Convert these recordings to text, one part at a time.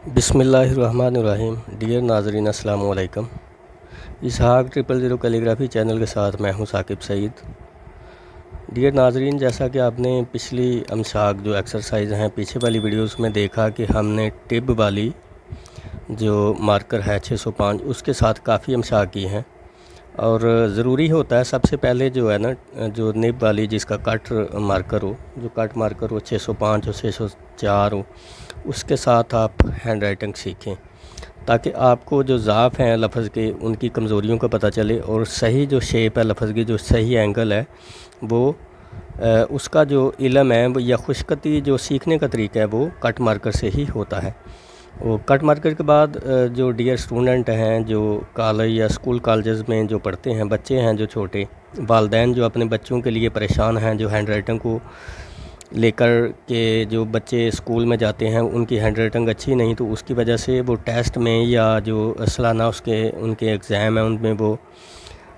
बिस्मिल्लाहिर्रहमानिर्रहीम। डियर नाज़रीन अस्सलाम वालेकुम। इसहाक 000 कैलीग्राफी चैनल के साथ मैं हूं साकिब सईद। डियर नाज़रीन, जैसा कि आपने पिछली अमशाक जो एक्सरसाइज हैं पीछे वाली वीडियोस में देखा कि हमने टिब वाली जो मार्कर है 605 उसके साथ काफ़ी अमशाक की हैं। और ज़रूरी होता है सबसे पहले जो है ना, जो निब वाली जिसका कट मार्कर हो, जो कट मार्कर हो 605 हो 604 हो, उसके साथ आप हैंड राइटिंग सीखें ताकि आपको जो ज़ाफ़ हैं लफ्ज़ के उनकी कमज़ोरियों का पता चले और सही जो शेप है लफ्ज़ की, जो सही एंगल है वो उसका जो इल्म है वो या खुशकती जो सीखने का तरीका है वो कट मार्कर से ही होता है। वो कट मार्कर के बाद जो डियर स्टूडेंट हैं जो कॉलेज या स्कूल कॉलेजेस में जो पढ़ते हैं, बच्चे हैं जो छोटे, वालिदैन जो अपने बच्चों के लिए परेशान हैं, जो हैंड राइटिंग को लेकर के जो बच्चे स्कूल में जाते हैं उनकी हैंड राइटिंग अच्छी नहीं, तो उसकी वजह से वो टेस्ट में या जो सालाना उनके एग्ज़ाम हैं उनमें वो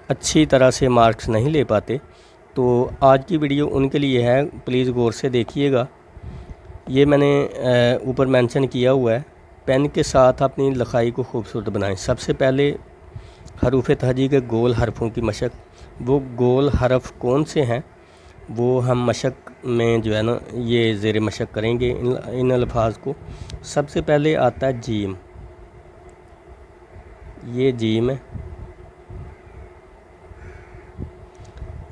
अच्छी तरह से मार्क्स नहीं ले पाते। तो आज की वीडियो उनके लिए है, प्लीज़ गौर से देखिएगा। ये मैंने ऊपर मेंशन किया हुआ है, पेन के साथ अपनी लिखाई को खूबसूरत बनाएं। सबसे पहले हरूफ तहजी के गोल हरफों की मशक, वो गोल हरफ कौन से हैं वो हम मशक में जो है ना ये ज़ेर मशक करेंगे इन अल्फाज को। सबसे पहले आता है जीम, ये जीम है,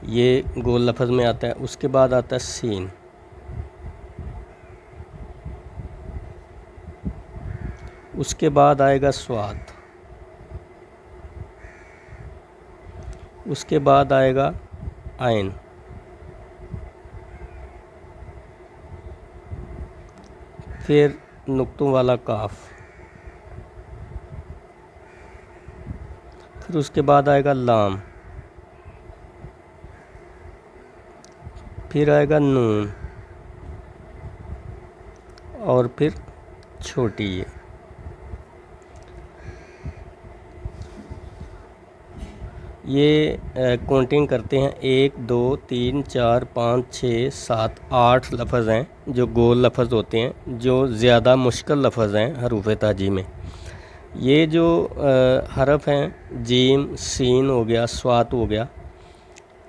ये गोल लफ्ज़ में आता है। उसके बाद आता है सीन, उसके बाद आएगा स्वाद, उसके बाद आएगा आइन, फिर नुक्तों वाला काफ, फिर उसके बाद आएगा लाम, फिर आएगा नून और फिर छोटी ये काउंटिंग करते हैं 1 2 3 4 5 6 7 8 लफ्ज़ हैं जो गोल लफ्ज़ होते हैं, जो ज़्यादा मुश्किल लफ्ज़ हैं हरूफ ताजी में। ये जो हरफ हैं जीम सीन हो गया, स्वात हो गया,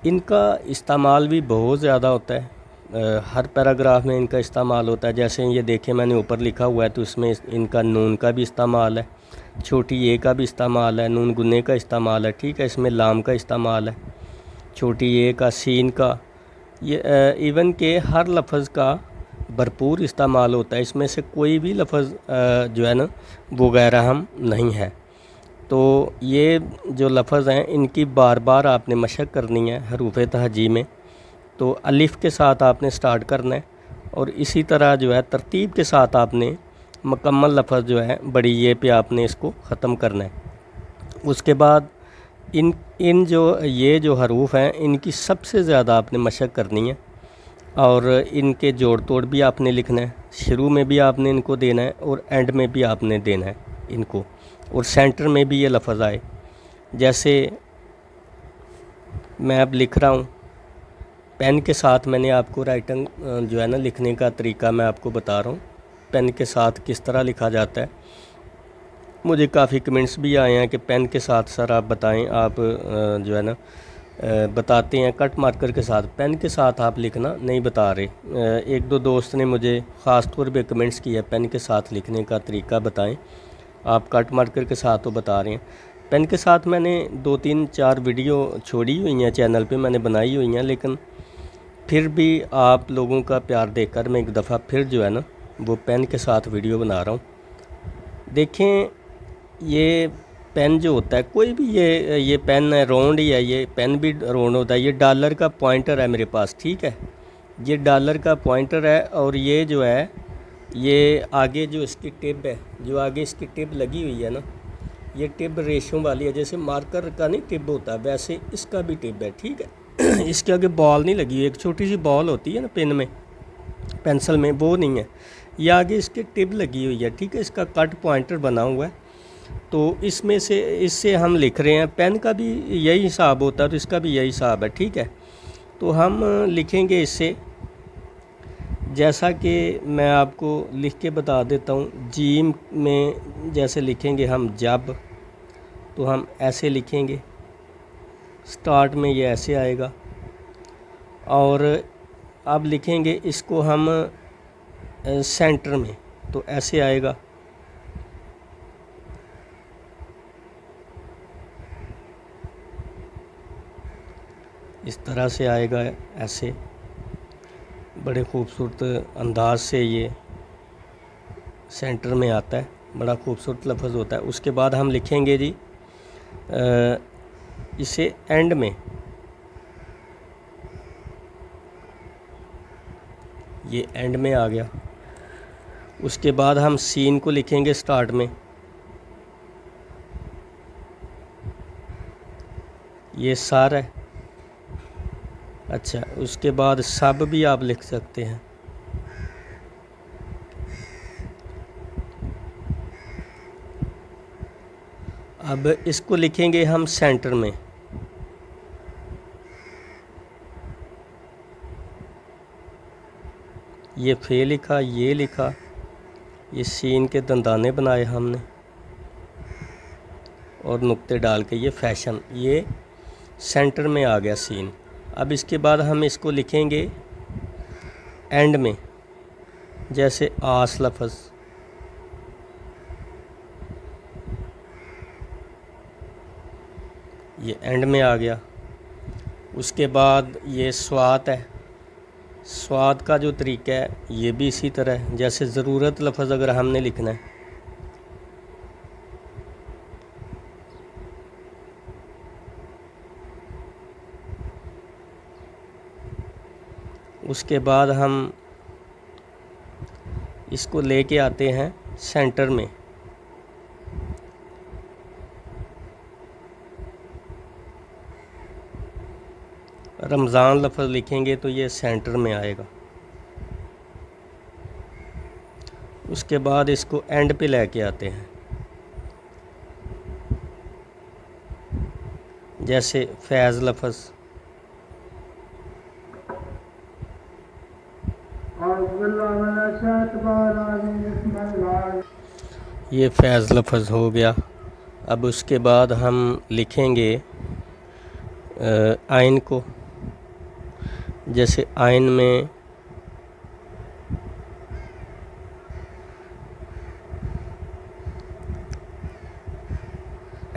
इनका इस्तेमाल भी बहुत ज़्यादा होता है। हर पैराग्राफ में इनका इस्तेमाल होता है। जैसे ये देखें मैंने ऊपर लिखा हुआ है तो इसमें इनका नून का भी इस्तेमाल है, छोटी ए का भी इस्तेमाल है, नून गुन्ने का इस्तेमाल है, ठीक है। इसमें लाम का इस्तेमाल है, छोटी ए का, सीन का, ये इवन के हर लफ्ज़ का भरपूर इस्तेमाल होता है। इसमें से कोई भी लफ्ज़ जो है ना वो गैर अहम नहीं है। तो ये जो लफ्ज़ हैं इनकी बार बार आपने मशक करनी है हरूफ तहजी में। तो अलिफ़ के साथ आपने स्टार्ट करना है और इसी तरह जो है तरतीब के साथ आपने मुकम्मल लफ्ज़ जो है बड़ी ये पे आपने इसको ख़त्म करना है। उसके बाद इन जो हरूफ हैं इनकी सबसे ज़्यादा आपने मशक करनी है और इनके जोड़ तोड़ भी आपने लिखना है। शुरू में भी आपने इनको देना है और एंड में भी आपने देना है इनको, और सेंटर में भी ये लफ्ज़ आए। जैसे मैं अब लिख रहा हूँ, पेन के साथ मैंने आपको राइटिंग जो है ना लिखने का तरीका मैं आपको बता रहा हूँ, पेन के साथ किस तरह लिखा जाता है। मुझे काफ़ी कमेंट्स भी आए हैं कि पेन के साथ सर आप बताएं, आप जो है ना बताते हैं कट मार्कर के साथ, पेन के साथ आप लिखना नहीं बता रहे। एक दो दोस्त ने मुझे ख़ास तौर पे कमेंट्स किया पेन के साथ लिखने का तरीका बताएं, आप कट मार्कर के साथ तो बता रहे हैं। पेन के साथ मैंने 2 3 4 वीडियो छोड़ी हुई हैं चैनल पे, मैंने बनाई हुई हैं, लेकिन फिर भी आप लोगों का प्यार देखकर मैं एक दफ़ा फिर जो है ना वो पेन के साथ वीडियो बना रहा हूँ। देखें ये पेन जो होता है, कोई भी ये पेन है राउंड ही है, ये पेन भी राउंड होता है। ये डॉलर का पॉइंटर है मेरे पास, ठीक है, ये डॉलर का पॉइंटर है और ये जो है ये आगे जो इसकी टिप है, जो आगे इसकी टिप लगी हुई है ना, ये टिप रेशों वाली है। जैसे मार्कर का नहीं टिप होता वैसे इसका भी टिप है, ठीक है। इसके आगे बॉल नहीं लगी हुई, एक छोटी सी बॉल होती है ना पेन में, पेंसिल में, वो नहीं है, ये आगे इसकी टिप लगी हुई है, ठीक है। इसका कट पॉइंटर बना हुआ है, तो इससे हम लिख रहे हैं। पेन का भी यही हिसाब होता है तो इसका भी यही हिसाब है, ठीक है। तो हम लिखेंगे इससे जैसा कि मैं आपको लिख के बता देता हूँ, जीम में जैसे लिखेंगे हम जब, तो हम ऐसे लिखेंगे, स्टार्ट में ये ऐसे आएगा। और अब लिखेंगे इसको हम सेंटर में, तो ऐसे आएगा। इस तरह से आएगा, ऐसे बड़े खूबसूरत अंदाज से ये सेंटर में आता है, बड़ा खूबसूरत लफ्ज़ होता है। उसके बाद हम लिखेंगे जी इसे एंड में, ये एंड में आ गया। उसके बाद हम सीन को लिखेंगे स्टार्ट में, ये सार है। अच्छा, उसके बाद सब भी आप लिख सकते हैं। अब इसको लिखेंगे हम सेंटर में, ये फे लिखा, ये लिखा, ये सीन के दंदाने बनाए हमने और नुक्ते डाल के ये फैशन, ये सेंटर में आ गया सीन। अब इसके बाद हम इसको लिखेंगे एंड में, जैसे आस लफ्ज़, ये एंड में आ गया। उसके बाद ये स्वात है, स्वाद का जो तरीका है ये भी इसी तरह है, जैसे ज़रूरत लफ्ज़ अगर हमने लिखना है, उसके बाद हम इसको लेके आते हैं सेंटर में, रमज़ान लफ्ज़ लिखेंगे तो ये सेंटर में आएगा। उसके बाद इसको एंड पे लेके आते हैं, जैसे फैज़ लफ्ज़, ये फैज़ लफ्ज़ हो गया। अब उसके बाद हम लिखेंगे आइन को, जैसे आइन में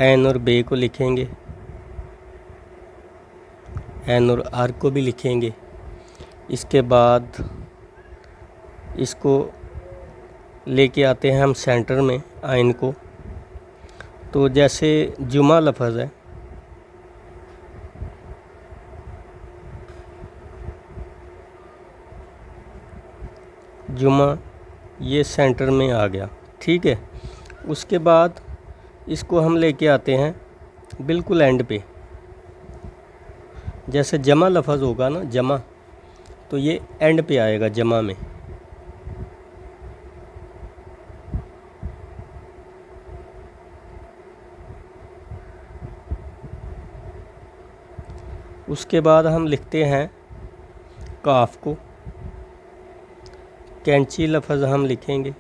ऐन और बे को लिखेंगे, ऐन और आर को भी लिखेंगे। इसके बाद इसको लेके आते हैं हम सेंटर में आइन को, तो जैसे जुमा लफ्ज़ है, जुमा, ये सेंटर में आ गया, ठीक है। उसके बाद इसको हम लेके आते हैं बिल्कुल एंड पे, जैसे जमा लफ्ज़ होगा ना, जमा, तो ये एंड पे आएगा जमा में। उसके बाद हम लिखते हैं काफ को, कैंची लफ्ज़ हम लिखेंगे,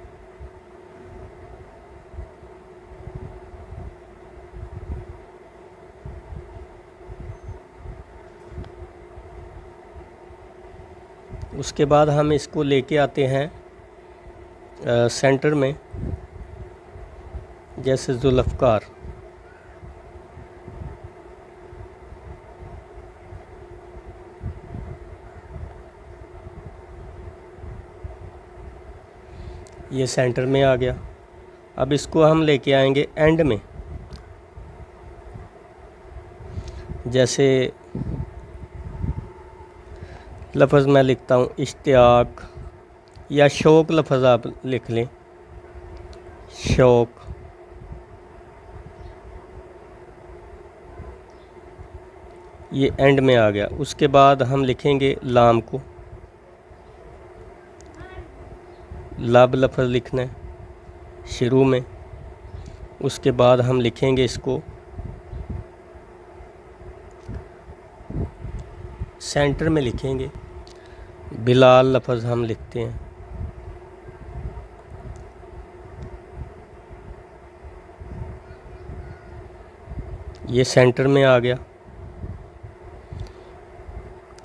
उसके बाद हम इसको लेके आते हैं सेंटर में, जैसे जुल्फ़कार, ये सेंटर में आ गया। अब इसको हम लेके आएंगे एंड में, जैसे लफ्ज़ मैं लिखता हूँ इश्तियाक, या शौक़ लफ्ज़ आप लिख लें, शौक़, ये एंड में आ गया। उसके बाद हम लिखेंगे लाम को, लब लफ्ज़ लिखना है शुरू में। उसके बाद हम लिखेंगे इसको सेंटर में लिखेंगे, बिलाल लफ्ज़ हम लिखते हैं। ये सेंटर में आ गया।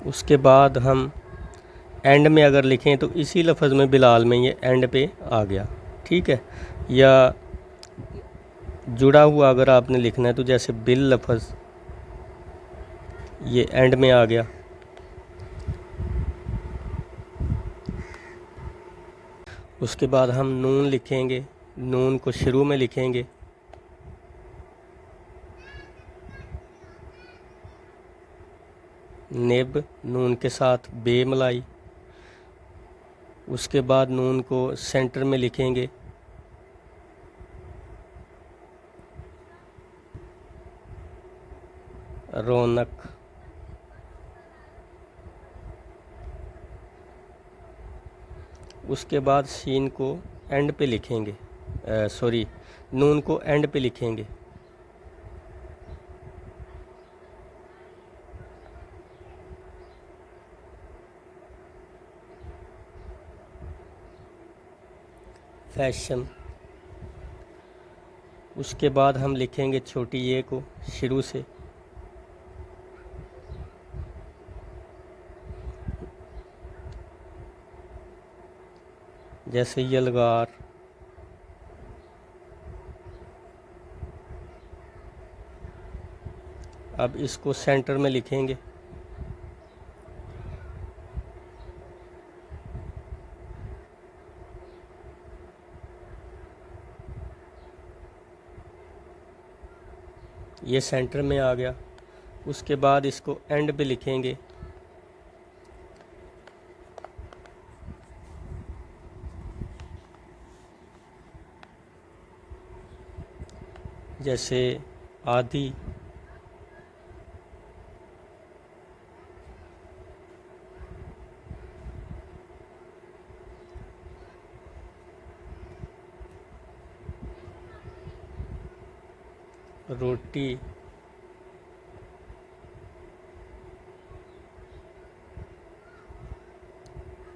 उसके बाद हम एंड में अगर लिखें तो इसी लफ्ज़ में बिलाल में ये एंड पे आ गया, ठीक है। या जुड़ा हुआ अगर आपने लिखना है तो जैसे बिल लफ्ज़ ये एंड में आ गया। उसके बाद हम नून लिखेंगे, नून को शुरू में लिखेंगे। नेब नून के साथ बे मलाई। उसके बाद नून को सेंटर में लिखेंगे। रौनक। उसके बाद शीन को एंड पे लिखेंगे, सॉरी नून को एंड पे लिखेंगे। फैशन। उसके बाद हम लिखेंगे छोटी ये को शुरू से। जैसे यलगार। अब इसको सेंटर में लिखेंगे। ये सेंटर में आ गया। उसके बाद इसको एंड पे लिखेंगे। जैसे आदि। रोटी।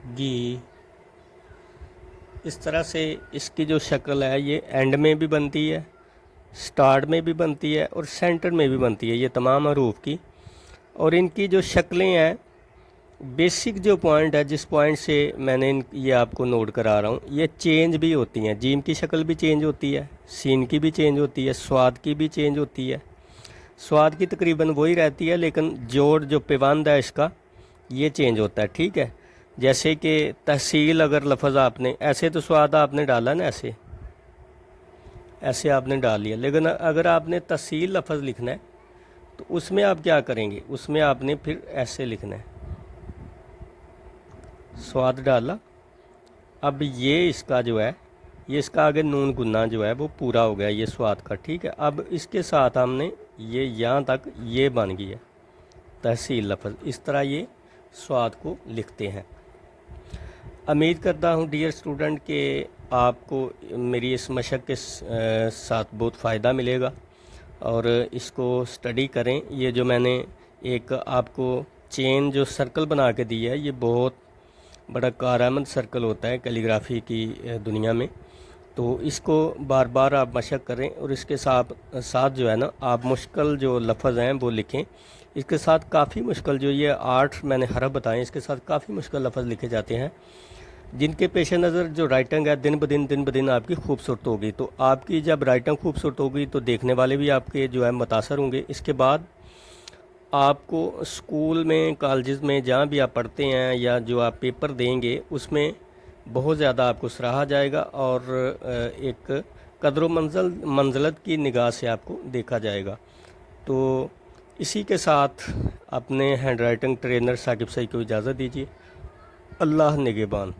घी। इस तरह से इसकी जो शक्ल है ये एंड में भी बनती है, स्टार्ट में भी बनती है और सेंटर में भी बनती है, ये तमाम हरूफ की। और इनकी जो शक्लें हैं, बेसिक जो पॉइंट है, जिस पॉइंट से मैंने ये आपको नोट करा रहा हूँ, ये चेंज भी होती हैं। जीम की शक्ल भी चेंज होती है, सीन की भी चेंज होती है, स्वाद की भी चेंज होती है। स्वाद की तकरीबन वही रहती है, लेकिन जोड़ जो पेवंद है इसका ये चेंज होता है, ठीक है। जैसे कि तहसील अगर लफ्ज़ आपने ऐसे तो स्वाद आपने डाला ना, ऐसे ऐसे आपने डाल लिया, लेकिन अगर आपने तहसील लफ्ज़ लिखना है तो उसमें आप क्या करेंगे, उसमें आपने फिर ऐसे लिखना है। स्वाद डाला। अब ये इसका जो है, ये इसका आगे नून गुन्ना जो है वो पूरा हो गया, ये स्वाद का, ठीक है। अब इसके साथ हमने ये यहाँ तक ये बन गई है तहसील लफ्ज़। इस तरह ये स्वाद को लिखते हैं। उम्मीद करता हूँ डियर स्टूडेंट कि आपको मेरी इस मशक के साथ बहुत फ़ायदा मिलेगा और इसको स्टडी करें। ये जो मैंने एक आपको चेन जो सर्कल बना के दी है, ये बहुत बड़ा कारआमद सर्कल होता है कैलीग्राफी की दुनिया में। तो इसको बार बार आप मशक करें और इसके साथ जो है ना, आप मुश्किल जो लफ्ज़ हैं वो लिखें। इसके साथ काफ़ी मुश्किल जो ये 8 मैंने हरफ बताएं, इसके साथ काफ़ी मुश्किल लफ्ज़ लिखे जाते हैं, जिनके पेश नज़र जो राइटिंग है दिन ब दिन आपकी खूबसूरत होगी। तो आपकी जब राइटिंग खूबसूरत होगी तो देखने वाले भी आपके जो है मुतासर होंगे। इसके बाद आपको स्कूल में, कॉलेज में, जहाँ भी आप पढ़ते हैं या जो आप पेपर देंगे उसमें बहुत ज़्यादा आपको सराहा जाएगा और एक कदर मंज़लत की निगाह से आपको देखा जाएगा। तो इसी के साथ अपने handwriting trainer Saqib Saeed को इजाज़त दीजिए। अल्लाह निगहबान।